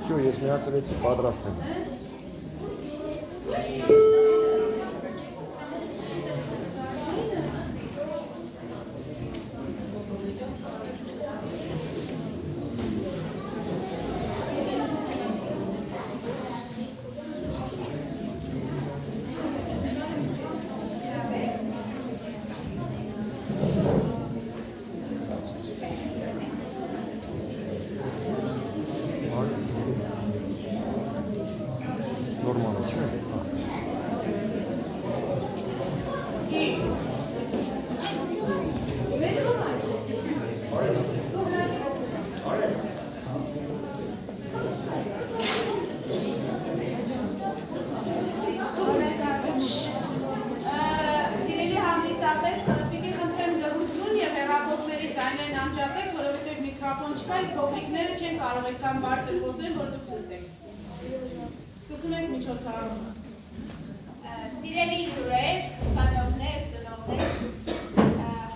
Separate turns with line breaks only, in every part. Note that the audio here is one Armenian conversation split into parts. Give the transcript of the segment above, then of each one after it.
Всё, ես միացրեցի, պատրաստ եմ։
Սիրելի հյուրեր, ուսանողներ, ծնողներ,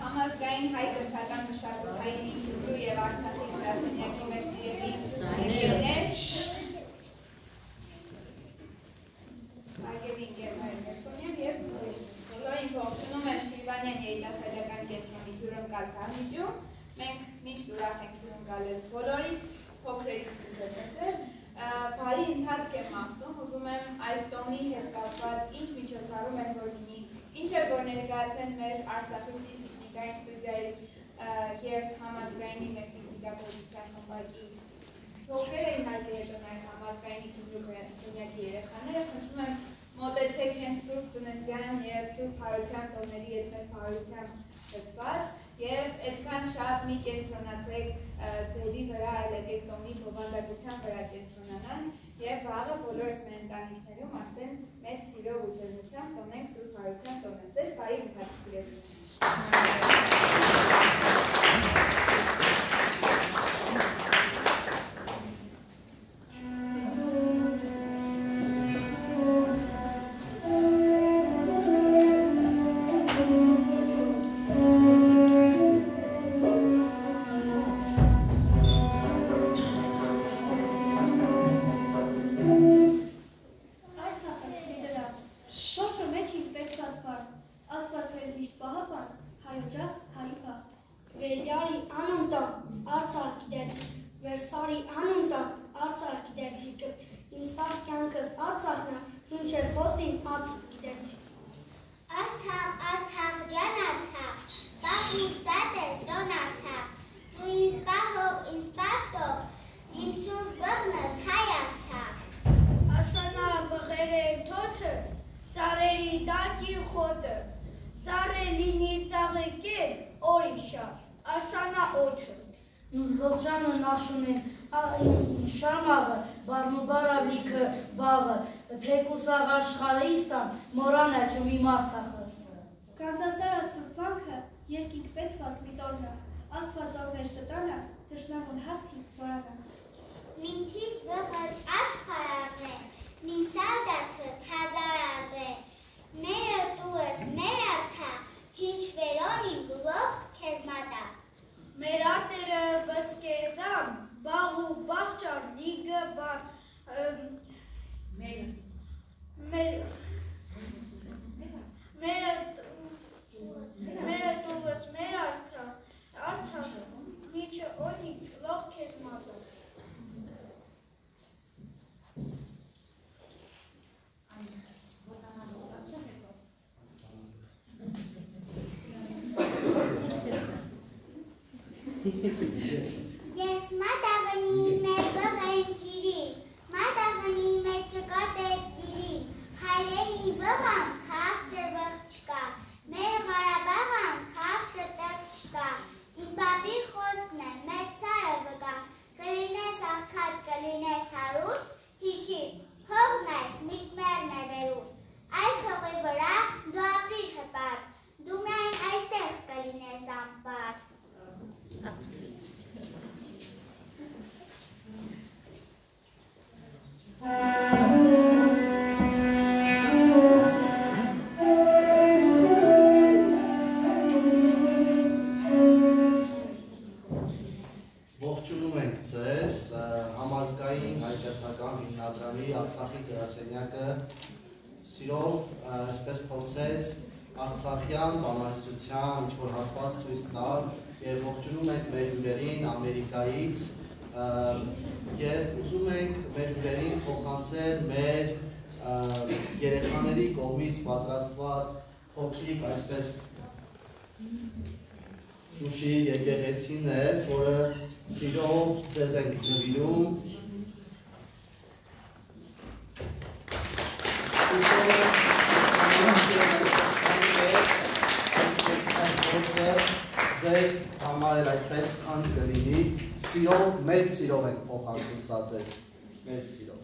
համազգային հայ կրթական մշակութային ինստիտուտի և Արցախի գրասենյակի մեր սիրելի ընկերներ, հարգելի ընկերներ և բոլորին ողջունում եմ Շիրվանյան երիտասարդական կենտրոնի հյուրընկալ բանիջում։ Մենք միշտ ուրախ ենք հյուրընկալել բոլորին, փոքրերից դժվարներ։ Բարի ընթացք եմ մաղթում, ուզում եմ այս տոնի հետ կապված ինչ միջոցառում էր որ լինի, ինչ է որ ներկայացեն մեր Արցախի տեխնիկայի ստուդիայի և համազգայինի մեր տեխնիկագործության խմբակի փոքրերը իհարկե հետո նաև համազգայինի գրասենյակի երեխաները, խնդրում եմ մոտեցեք հենց Սուրբ Ծննդյան և Սուրբ Փարության տոների հետ մեր փարությամբ լցված և այդքան շատ մի կենտրոնացեք ձևի վրա, այլ եկեք տոնի բովանդակության վրա կենտրոնանան և վաղը բոլորս մեր ընտանիքներում արդեն մեծ սիրով ու ջերմությամբ տոնենք Սուրբ Փարության տոնը։ Ձեզ բարի ընթացք սիրելի։
Գանձասարը սուրբանքը երկինք պեցված մի տորնը, աստված օրներ շտանը, թշնամուն հաղթի զորանը։
Մինթիս վղըր աշխարաղ է, մին սալդացը հազարաղ է, մերը տուս մեր արցա, հինչ վերոնին գլող կեզ մատա։
Մեր արտերը բսկեզան, բաղ ու բաղճար լիգը բան, Մերը տուվս մեր արցախ, միչը օնի լող կեզ մատա։
Ես մատաղնի մեր վղեն ջիրին, մատաղնի մեր ճկատեր գիրին, հայրենի վղան քաղցր վղ չկա, մեր Ղարաբաղան քաղցր տեղ չկա, իմ բաբի խոսքն է մեծ սարը վկա, կլինես աղքատ, կլինես հարուստ, հիշիր, հողն այս միշտ մերն է վերուստ, այս հողի վրա դու ապրիր հպարտ, դու միայն այստեղ կլինես անպարտ։
հայկական հիմնադրամի Արցախի գրասենյակը սիրով այսպես փորձեց Արցախյան բանահյուսության ինչ-որ հատված ցույց տալ եւ ողջունում ենք մեր հյուրերին Ամերիկայից եւ ուզում ենք մեր հյուրերին փոխանցել մեր երեխաների կողմից պատրաստված փոքրիկ այսպես ուշի եկեղեցիներ, որը սիրով ձեզ ենք նվիրում ձեր համար էլ այդպես անկլինի, սիրով, մեծ սիրով ենք փոխանցում սա ձեզ, մեծ սիրով։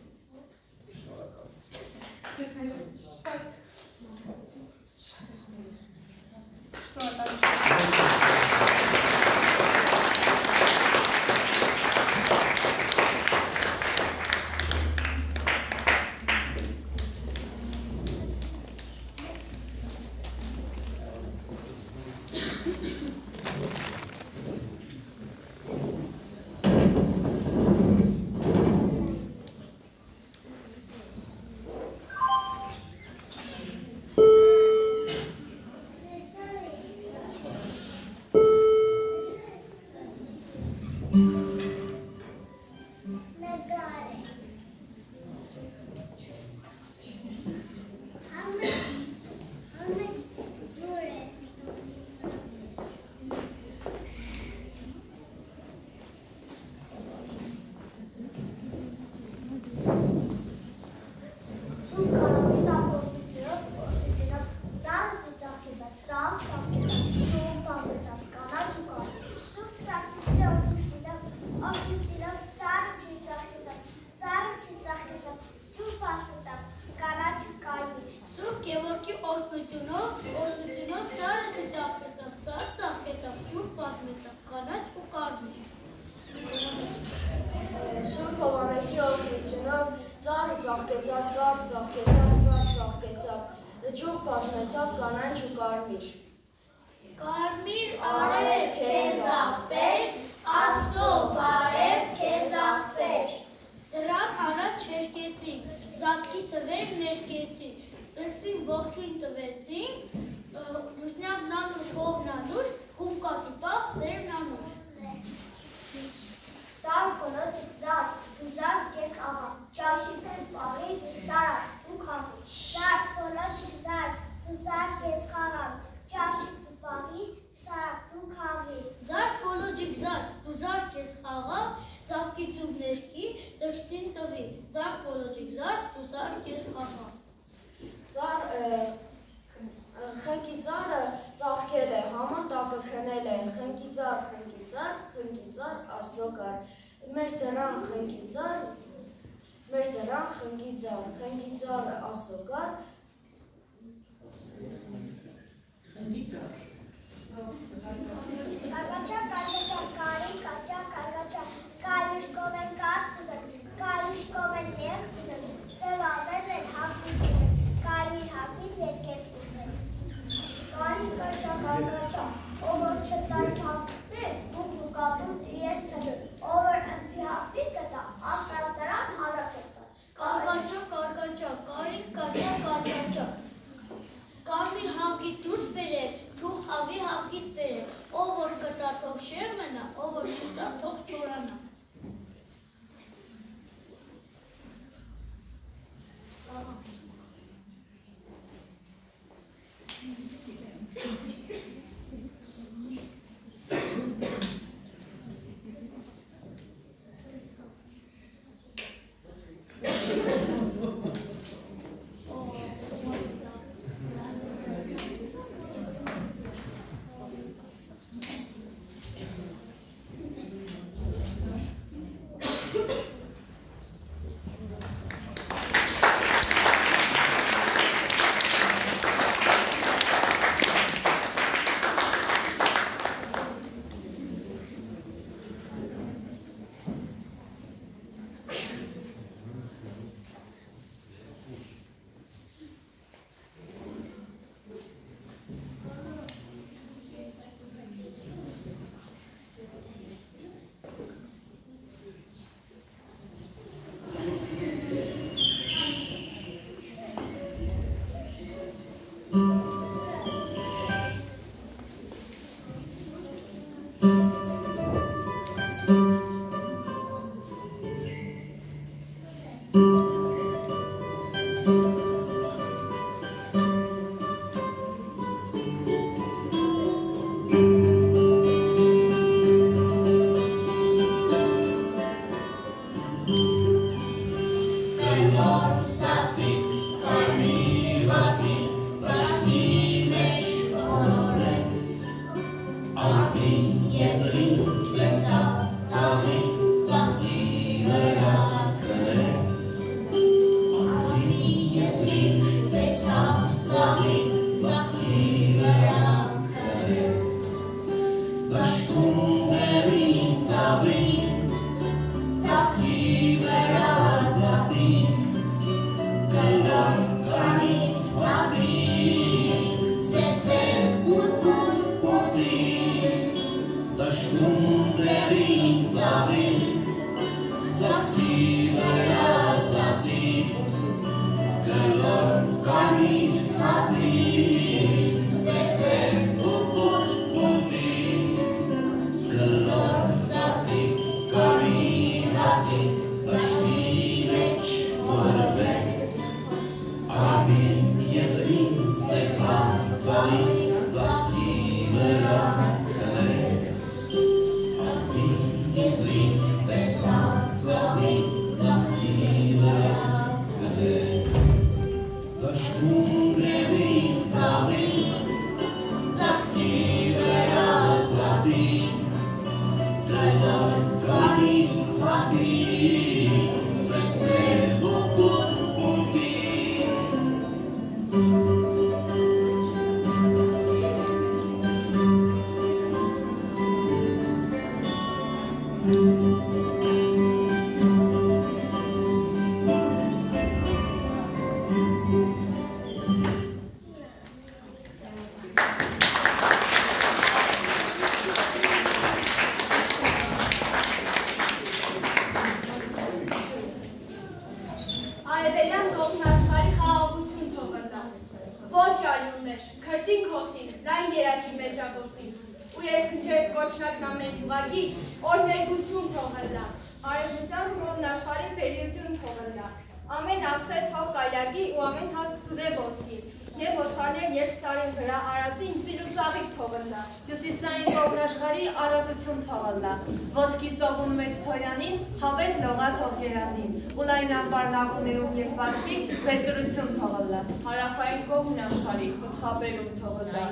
Հարավային կողմն աշխարհի խփերում թողնա,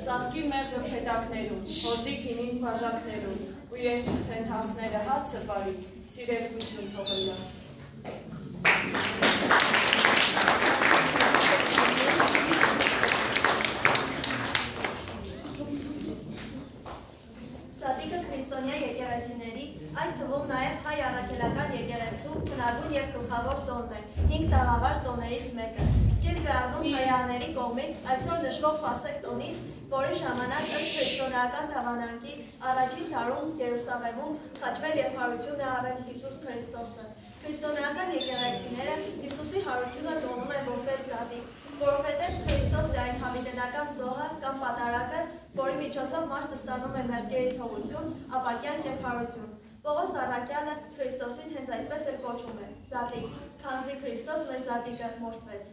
ծաղկի մեղրը փեթակներում, հորդի քինին բաժակներում, ու երկնքեն հասները հացը բարի, սիրելիություն թողնա։
Սատիկը քրիստոնյա եկեղեցիների, այդ թվում նաև հայ առաքելական եկեղեցու հնագույն և գլխավոր տոնն է, 5 տաղավար տոներից մեկը։ Սկիզբ է առնում հրեաների կողմից այսօր նշվող Պասեխ տոնից, որի ժամանակ ըստ քրիստոնեական դավանանքի առաջին դարում Երուսաղեմում խաչվել և հարություն է առել Հիսուս Քրիստոսը։ Քրիստոնեական եկեղեցիները Հիսուսի հարությունը տոնում են որպես զատիկ, որովհետև Քրիստոսն է այն հավիտենական զոհը կամ պատարագը, որի միջոցով մարդը ստանում է մեղքերի թողություն, ապակյանք և հարություն։ Պողոս առաքյալը Քրիստոսին հենց այդպես էլ կոչում է զատիկ, քանզի Քրիստոս մեր զատիկը մորթվեց։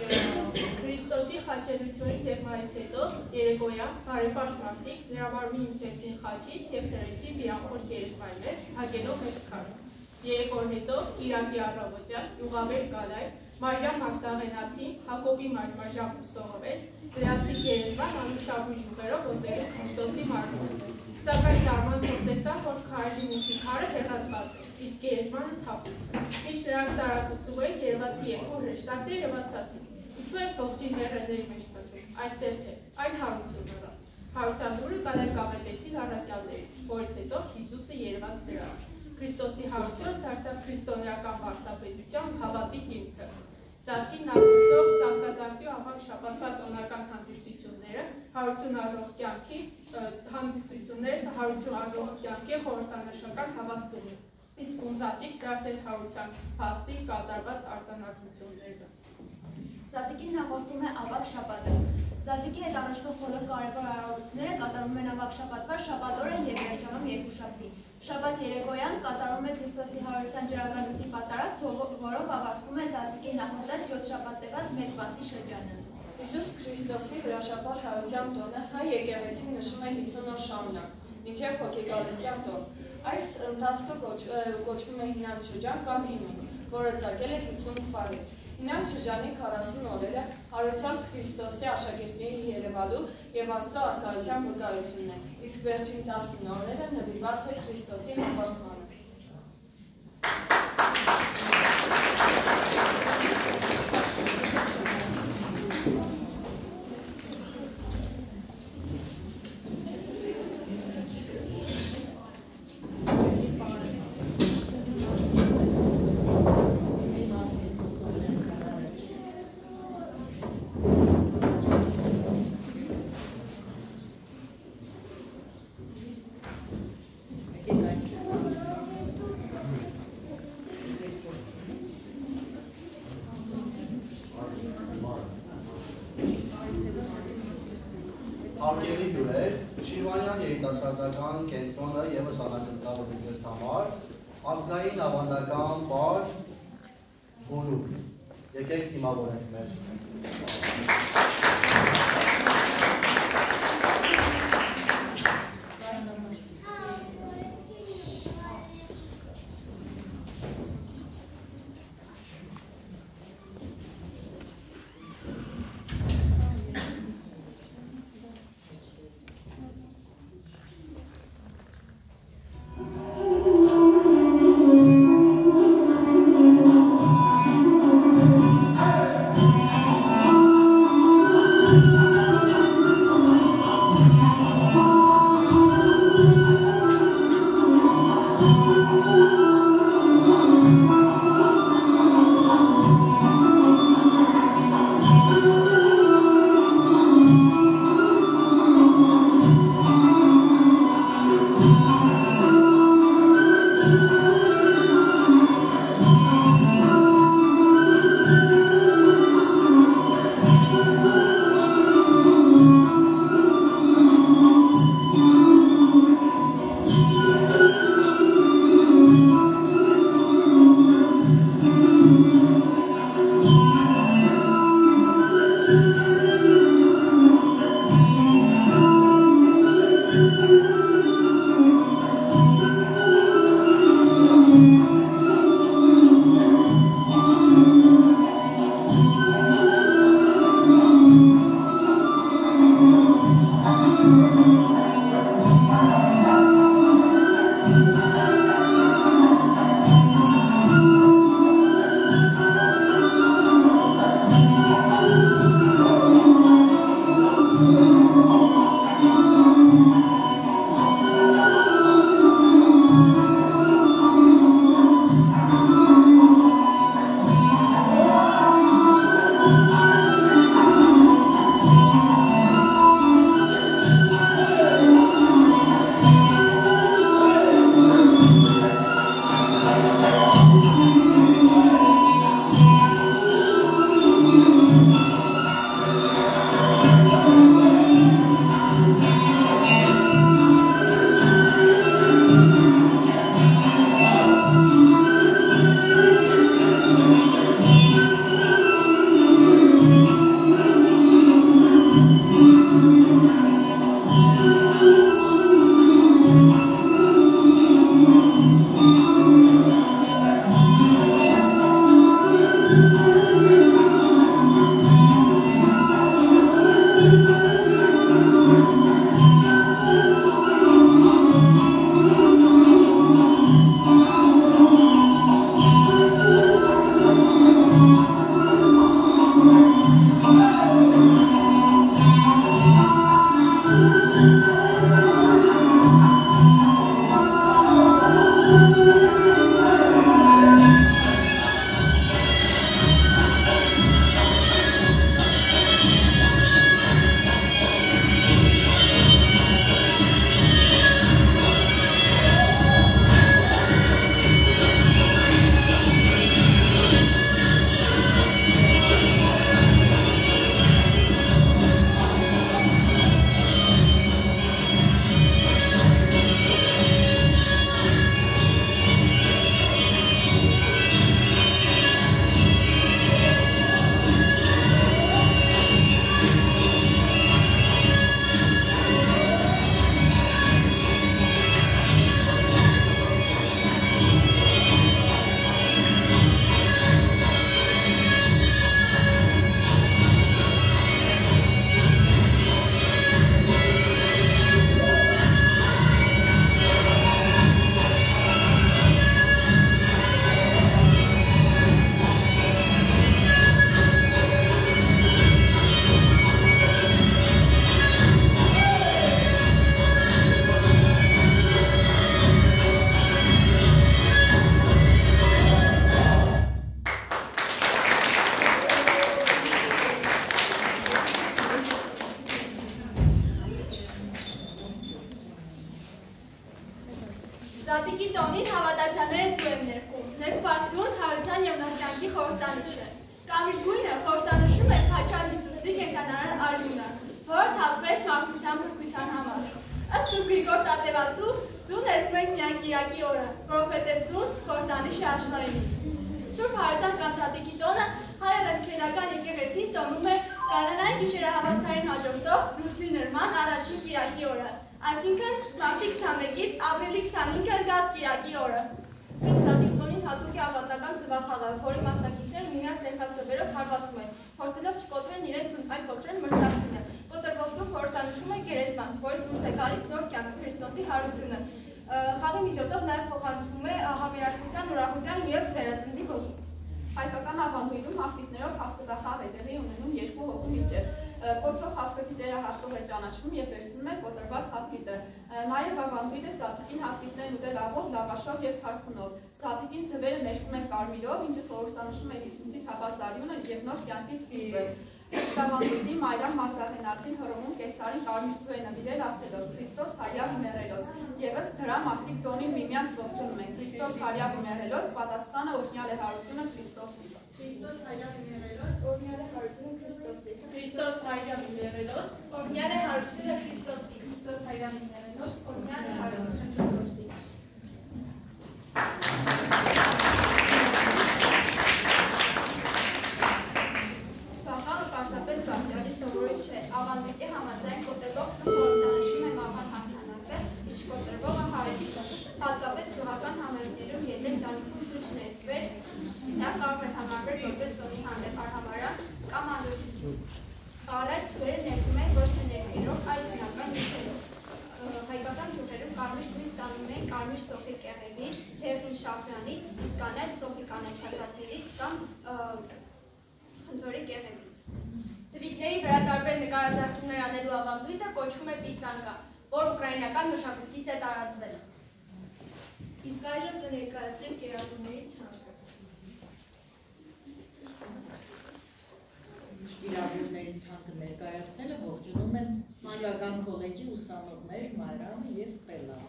Քրիստոսի խաչելությունից և մայից հետո երեկոյան բարեպաշտ մարդիկ նրա ինքեցին խաչից և դրեցին դիախոր գերեզմայի մեջ հագելով մեծ քար։ Երեք օր հետո Կիրակի առավոտյան Յուղաբեր Կալայ, Մարիամ Մագդաղենացին, Հակոբի մայր Մարիամ Սողովել, դրացին գերեզման անուշաբույր յուղերով ոնձելով Քրիստոսի մարմինը։ Սակայն զարմանքով տեսան, որ քարերի միջի քարը հեռացված է, իսկ գերեզմանը թափուց։ Մինչ նրանք տարակուսում էին, երևացի երկու հրեշտակներ և ասացին. «Ինչու եք ողջին հեռերների մեջ մտնում, այստեղ չէ, այն հարություն առա»։ Հարության դուրը Կալայ կամետեցին առաքյալներին, որից հետո Հիսուսը երևաց նրանց։ Քրիստոսի հարությունը դարձավ քրիստոնեական վարդապետության հավատի հիմքը։ Զատկի նախորդող ծաղկազարդի ավակ շաբաթվա տոնական հանդիսությունները հարություն առող կյանքի խորհրդանշական հավաստում է, իսկ ունզատիկ դարձել հարության փաստի կատարված արձանագրությունները։
Զատիկին նախորդում է ավակ շաբաթը։ Զատիկի հետ առնչվող բոլոր կարևոր արարողությունները կատարվում են ավակ շաբաթվա շաբաթօրը և վերջանում երկուշաբթի։ Շաբաթ երեկոյան կատարվում է Քրիստոսի հարության ջրագալուսի պատարագ, որով ավարտվում է Զատիկի նախորդած 7 շաբաթ տևած մեծ բացի շրջանը։
Հիսուս Քրիստոսի հրաշափառ հարության տոնը հայ եկեղեցին նշում է 50 օր շարունակ, մինչև հոգեգալության տոն։ Այս ընթացքը կոչվում է հինան շրջան կամ հիմուն, որը ծագել է 50 տարից։ Հինան շրջանի 40 օրերը Հարության Քրիստոսի աշակերտների երևալու և Աստծո արքայության վկայությունն է, իսկ վերջին 10 օրերը նվիրված է Քրիստոսի համբարձմանը։
Հարգելի հյուրեր, Շիրվանյան երիտասարդական կենտրոնը ևս անակնկալում է ձեզ համար ազգային ավանդական պար գոնուկ։ Եկեք դիմավորենք մեր։
Ներկայացուն հարության և նորկյանքի խորհրդանիշ է։ Կարմիր գույնը խորհրդանշում է Քաջար Հիսուսի կենդանարար արյունը, որը թափվեց մարդկության փրկության համար։ Ըստ Սուրբ Գրիգոր Տատևացու, ձուն ներկում ենք միայն կիրակի օրը, որովհետև ձուն խորհրդանիշ է աշխարհին։ Սուրբ Հարության Կանցատիկի տոնը հայ evangeliական եկեղեցին տոնում է կանոնային գիշերահավասարին հաջորդող լուսնի նրման առաջին կիրակի օրը, այսինքն մարտի 21-ից ապրիլի 25-ը ընկած կիրակի օրը։
Սուրբ Սատիկտոնին հատուկ է ավանդական ծվախաղը, որի մասնակիցները միմյանց սերքածովերով հարվածում են, փորձելով չկոտրեն իրենց ու այլ կոտրեն մրցակցինը։ Կոտրվող ձուն խորհրդանշում է գերեզման, որից դուրս է գալիս նոր կյանք Քրիստոսի հարությունը։ Խաղի միջոցով նաև փոխանցվում է համերաշխության, ուրախության և վերածննդի ոգի։
Հայկական ավանդույթում հաղթիթներով հաղթողախաղ է տեղի ունենում երկու հոգու միջև։ Կոտրող հաղթիթի տերը հաղթող է ճանաչվում և վերցնում է կոտրված հաղթիթը։ Նաև ավանդույթ է սաթիկին հաղթիթներն ուտել աղով, լավաշով և քարքունով։ Սաթիկին ձվերը ներկում են կարմիրով, ինչը խորհրդանշում է Հիսուսի թափած արյունը և նոր կյանքի սկիզբը։ Ավանդույթի Մարիամ Մագդալենացին Հռոմում կեսարին կարմիր ձու է նվիրել ասելով Քրիստոս հարյավ իմեռելոց։ Եվս դրա մարդիկ տոնին միմյանց ողջունում են Քրիստոս հարյավ իմեռելոց, պատասխանը օրհնյալ է հարությունը Քրիստոսի։
Քրիստոս հարյավ իմեռելոց, օրհնյալ է հարությունը Քրիստոսի։
Քրիստոս հարյավ իմեռելոց,
օրհնյալ է հարությունը Քրիստոսի։ Քրիստոս հարյավ իմեռելոց, օրհնյալ է հարությունը Քրիստոսի։
Ավանդույթի համաձայն կոտրվող խորհրդանշում է մահվան հաղթանակը, իսկ կոտրվողը հարեցի տոնը, հատկապես գյուղական համերգներում ելնել տանիքում ցույց ներկվել, դա կարող է համարվել որպես տոնի հանդեպ արհամարհանք կամ անօրինություն։ Առայց ցույցերը ներկում են ոչ թե ներկերով, այլ բնական նյութերով։ Հայկական գյուղերում կարմիր գույն ստանում են կարմիր սոխի կեղևից, թևին շաֆրանից, իսկ կանաչ սոխի կանաչապատներից կամ խնձորի կեղևից։
Ծվիկների վրա տարբեր նկարազարդումներ անելու ավանդույթը կոչվում է պիսանգա, որ ուկրաինական մշակույթից է տարածվել։ Իսկ այժմ կներկայացնենք կերակուրների ցանկը։
Կերակուրների ցանկը ներկայացնելը ողջունում են Մաշկական քոլեջի ուսանողներ Մարիամ և Ստելլա։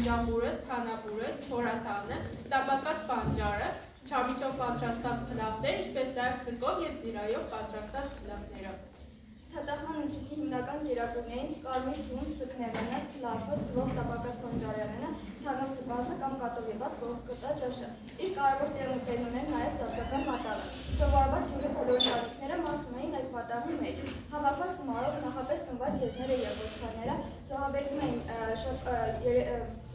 Ջամուրը, թանապուրը, չորաթանը, տապակած պանջարը, չամիչով պատրաստած փլավներ, ինչպես նաև ձկով և զիրայով պատրաստած փլավները։
Հատախման ընթրիքի հիմնական կերակուրներին կարմիր ձուն, ձկներենը, փլավը, ծվող տապակած կոնջարյանենը, թանով սպասը կամ կատով եղած կողկտա ճաշը։ Իր կարևոր տեղն ունեն նաև զատկական մատաղը։ Սովորաբար գյուղի բոլոր տարիքները մաս ունեին այդ մատաղի մեջ։ Հավաքված գումարով նախապես տնված եզները և ոչխարները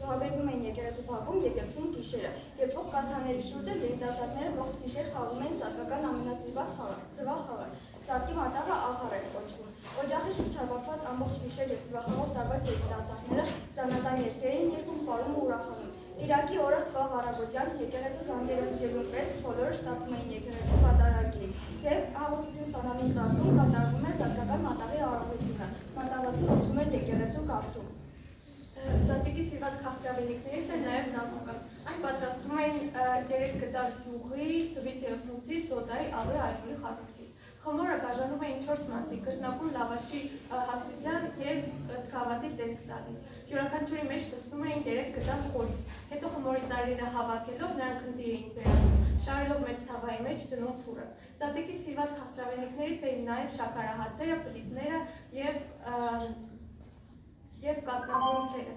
զոհաբերվում էին եկեղեցու բակում եկեղեցում գիշերը։ Եփող կացանների շուրջը երիտասարդները ողջ գիշեր խաղում էին զատկական ամենասիրված խաղը՝ ծվախաղը։ Զատկի մատաղը աղար էր կոչվում։ Օջախի շուրջ հավաքված ամբողջ գիշեր և ծվախաղով տարված երիտասարդները զանազան երգեր էին երգում, պարում ու ուրախանում։ Կիրակի օրը վաղ առավոտյան եկեղեցու զանգերը հնչելուն պես բոլորը շտապում էին եկեղեցու կատարակին և հաղորդություն ստանալու ընթացքում կատարվում էր զատկական մատաղի արարողությունը։ Մատաղացում օգնում էր եկեղեցու գավթում։
Զատիկի սիրված քաղցրավենիքներից է նաև նավական։ Այն պատրաստում էին 3 գդալ յուղի, ծվի թեխնուցի, սոդայի, աղի, այլուլի խազիկից։ Խմորը բաժանում էին 4 մասի՝ կրկնակուն լավաշի հաստության և թքավատի տեսք տալիս։ Յուրաքանչյուրի մեջ տեսնում էին 3 գդալ խորից։ Հետո խմորի ծայրերը հավաքելով նրանք հնդի էին վերածում, շարելով մեծ թավայի մեջ դնում փուրը։ Զատիկի սիրված քաղցրավենիքներից էին նաև շաքարահացերը, պլիտները և կատնաբունցերը։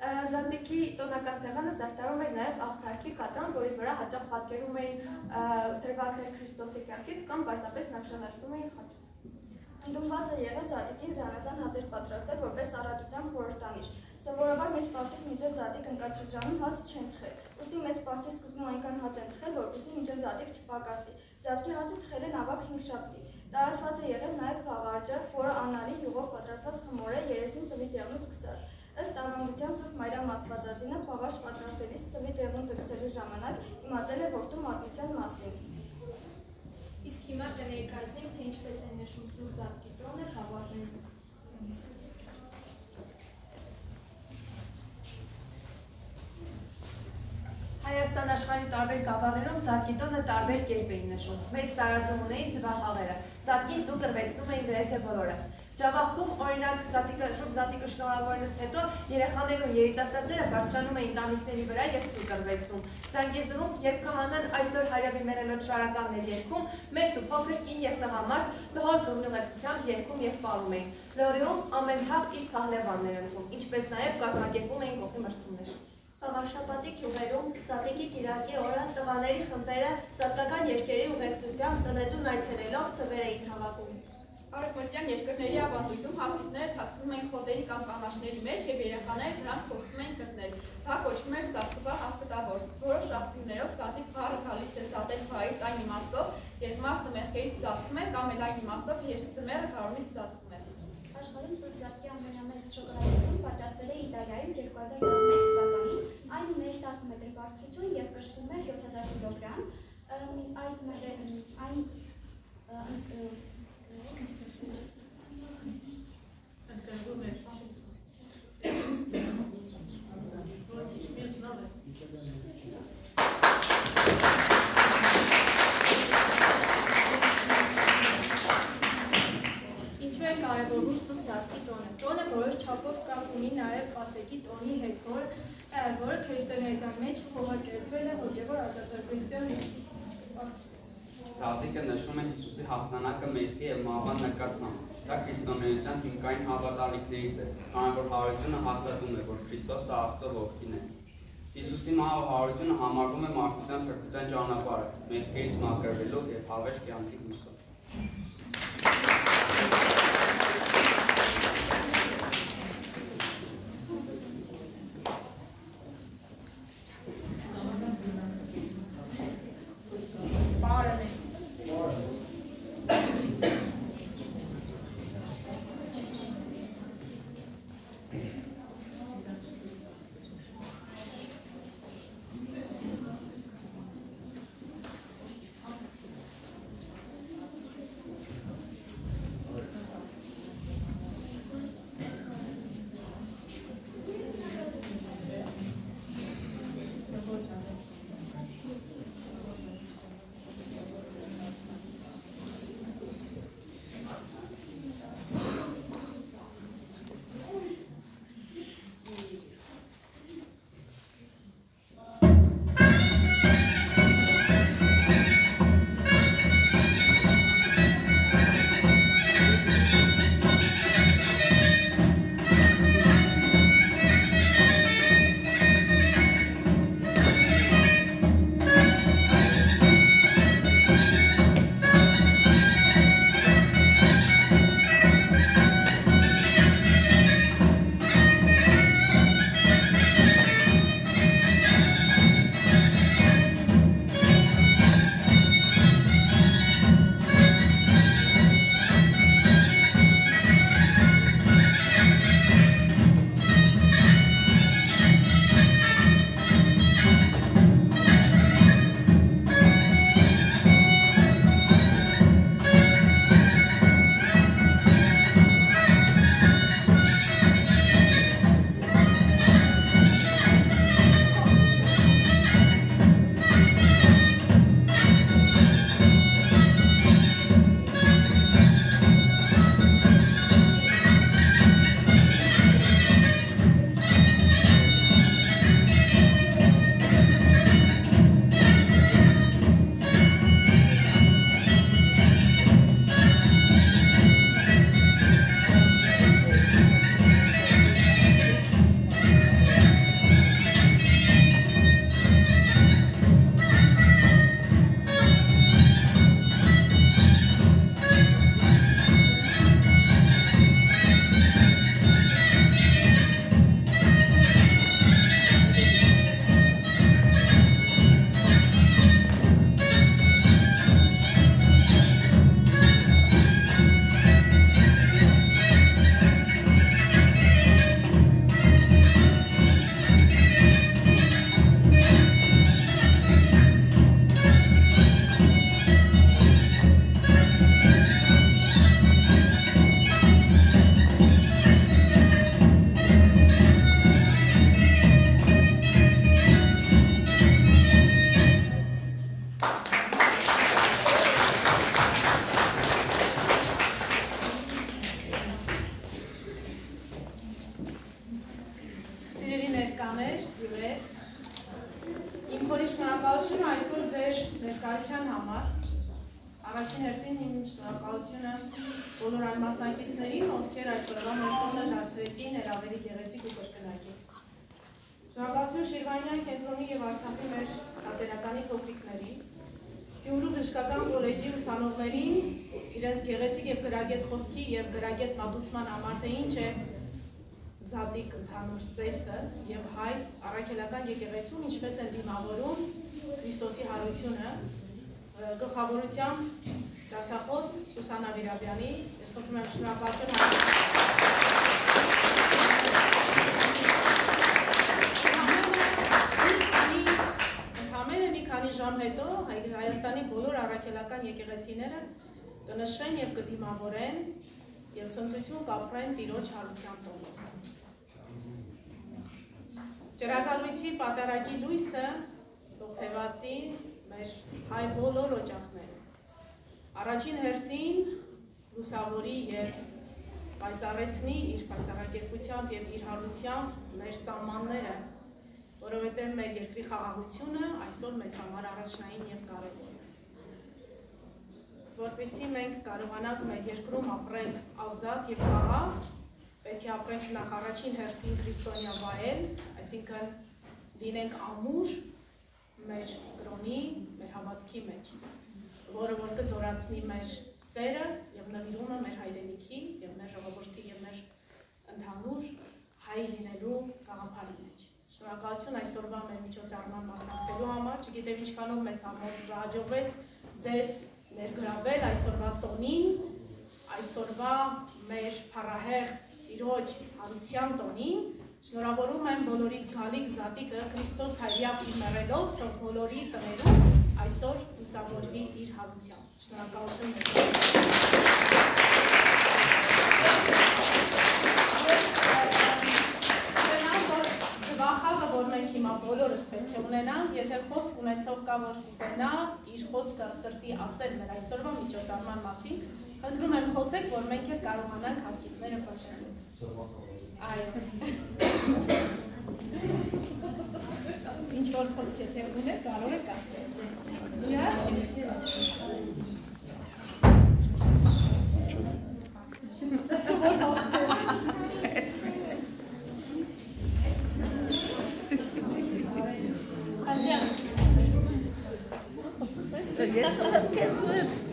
Զատիկի տոնական սեղանը զարդարում էր նաև աղթարքի կատան, որի վրա հաճախ պատկերում էին դրվագներ Քրիստոսի կյանքից կամ պարզապես նկարաշարժվում էին խաչում։
Ընդունված է եղել զատիկին զանազան հացեր պատրաստել որպես առատության խորհրդանիշ։ Սովորաբար մեծ պարտից մինչև զատիկ ընկած շրջանում հաց չեն թխել, ուստի մեծ պարտի սկզբում այնքան հաց են թխել, որպեսզի մինչև զատիկ չպակասի։ Զատկի հացը թխել են ավագ 5 շաբթի։ Տարածված է եղել նաև խաղարջը, որը անալի յուղով պատրաստված խմոր է երեսին ծվի տեղնուց սկսած։ Ըստ ավանդության Սուրբ Մարիամ Աստվածածինը խաղարջ պատրաստելիս ծվի տեղնուց սկսելու ժամանակ իմացել է որդու մատնության մասին։
Իսկ հիմա կներկայացնենք, թե ինչպես են նշում Սուրբ Զատկի տոնը խաղողներում։ Հայաստան աշխարհի տարբեր գավառներում Զատկի տոնը տարբեր կերպ էին նշում։ Մեծ տարածում ունեին ձվախաղերը։ Զատկին ձուկրվեցնում էին գրեթե բոլորը։ Ջավախքում, օրինակ, Սուրբ Զատիկը շնորհավորելուց հետո երեխաներն ու երիտասարդները բարձրանում էին տանիքների վրա և ձուկրվեցնում։ Զանգեզուրում, երբ քահանան այսօր հարյավի մերելոց շարականն էր երգում, մեծ ու փոքր կին և տղամարդ դհոլ զուգնուղեցությամբ երգում և պարում էին։ Լոռիում ամեն թաղ իր փահլևանն էր ընտրում, ինչպես նաև կազմակերպում էին կողի մրցումներ։ Խաղաշապատի գյուղերում Զատիկի կիրակի օրը տղաների խմբերը զատկական երգերի ուղեկցությամբ տնետուն այցելելով ծվեր էին հավաքում։
Արևմտյան երկրների ավանդույթում հացիկները թաքցվում էին խոտերի կամ կանաչների մեջ և երեխաները դրանք փորձում էին գտնել։ Դա կոչվում էր սաղկվա հաղթատավորս։ Որոշ աղբյուրներով Զատիկ բառը գալիս է զատել բառից այն իմաստով, երբ մարդը մեղքերից զատվում է կամ էլ այն իմաստով, երբ ձմեռը գարունից զատվում է։
Աշխարհում Սուրբ Զատկի ամենամեծ շոկոլադություն պատրաստվել է Իտալիայում 2011 թվականին, այն ուներ 10 մետր բարձրություն և կշռում էր 7000 կիլոգրամ, Ինչու է կարևորվում Սուրբ Զատկի տոնը։ Տոնը որոշ չափով կապ ունի նաև Ասեկի տոնի հետ, որը քրիստոնեության մեջ հողակերպվել է հոգևոր ազատագրության
Զատիկը նշում է Հիսուսի հաղթանակը մեղքի և մահվան նկատմամբ։ Դա քրիստոնեության հիմքային հավատալիքներից է, քանի որ հարությունը հաստատում է, որ Քրիստոսը Աստծո որդին է։ Հիսուսի մահը ու հարությունը համարվում է մարդկության փրկության ճանապարհը, մեղքերից մաքրվելու և հավերժ կյանքի հույսով։
բոլոր այն մասնակիցներին, ովքեր այսօրվա մեր տոնը դարձրեցին ավելի գեղեցիկ ու կրկնակի։ Շնորհակալություն Շիրվանյան կենտրոնի և Արցախի մեր թատերականի փոքրիկների, Գյումրու բժշկական կոլեջի ուսանողներին, իրենց գեղեցիկ և գրագետ խոսքի և գրագետ մատուցման համար, թե ինչ է զատիկ ընդհանուր ծեսը և հայ առաքելական եկեղեցուն ինչպես են դիմավորում Քրիստոսի հարությունը, գլխավորությամբ դասախոս Սուսանա Վիրաբյանի, ես խնդրում եմ շնորհակալություն Ընդամենը մի քանի ժամ հետո Հայաստանի բոլոր առաքելական եկեղեցիները կնշեն և կդիմավորեն և ցնծություն կապրեն Տիրոջ հարության տոնով։ Ջրակալույցի պատարագի լույսը թող թևածի մեր հայ բոլոր օջախները։ Առաջին հերթին լուսավորի և պայծառեցնի իր պայծառակերպությամբ և իր հարությամբ մեր սահմանները, որովհետև մեր երկրի խաղաղությունը այսօր մեզ համար առաջնային և կարևոր է։ Որպեսզի մենք կարողանանք մեր երկրում ապրել ազատ և խաղաղ, պետք է ապրենք նախ առաջին հերթին քրիստոնյա վայել, այսինքն լինենք ամուր մեր կրոնի, մեր հավատքի մեջ, որը որ կզորացնի մեր սերը և նվիրումը մեր հայրենիքի և մեր ժողովրդի և մեր ընդհանուր հայ լինելու գաղափարի մեջ։ Շնորհակալություն այսօրվա մեր միջոցառման մասնակցելու համար, չգիտեմ ինչքանով մեզ հաջողվեց ձեզ ներգրավել այսօրվա տոնին, այսօրվա մեր փառահեղ Տիրոջ հարության տոնին, շնորհավորում եմ բոլորի գալիք զատիկը Քրիստոս հայրյա իր մեռելոց, թող բոլորի տներում այսօր լուսավորվի իր հարությամբ։ Շնորհակալություն։ Ձվախաղը, որ մենք հիմա բոլորս պետք է ունենանք, եթե խոսք ունեցող կա, որ կուզենա իր խոսքը սրտի ասել մեր այսօրվա միջոցառման մասին, խնդրում եմ խոսեք, որ մենք էլ կարողանանք հատկիկները պատժել։ Այո։ Ինչ որ խոսք եթե ունեք, կարող եք ասել։ Yes,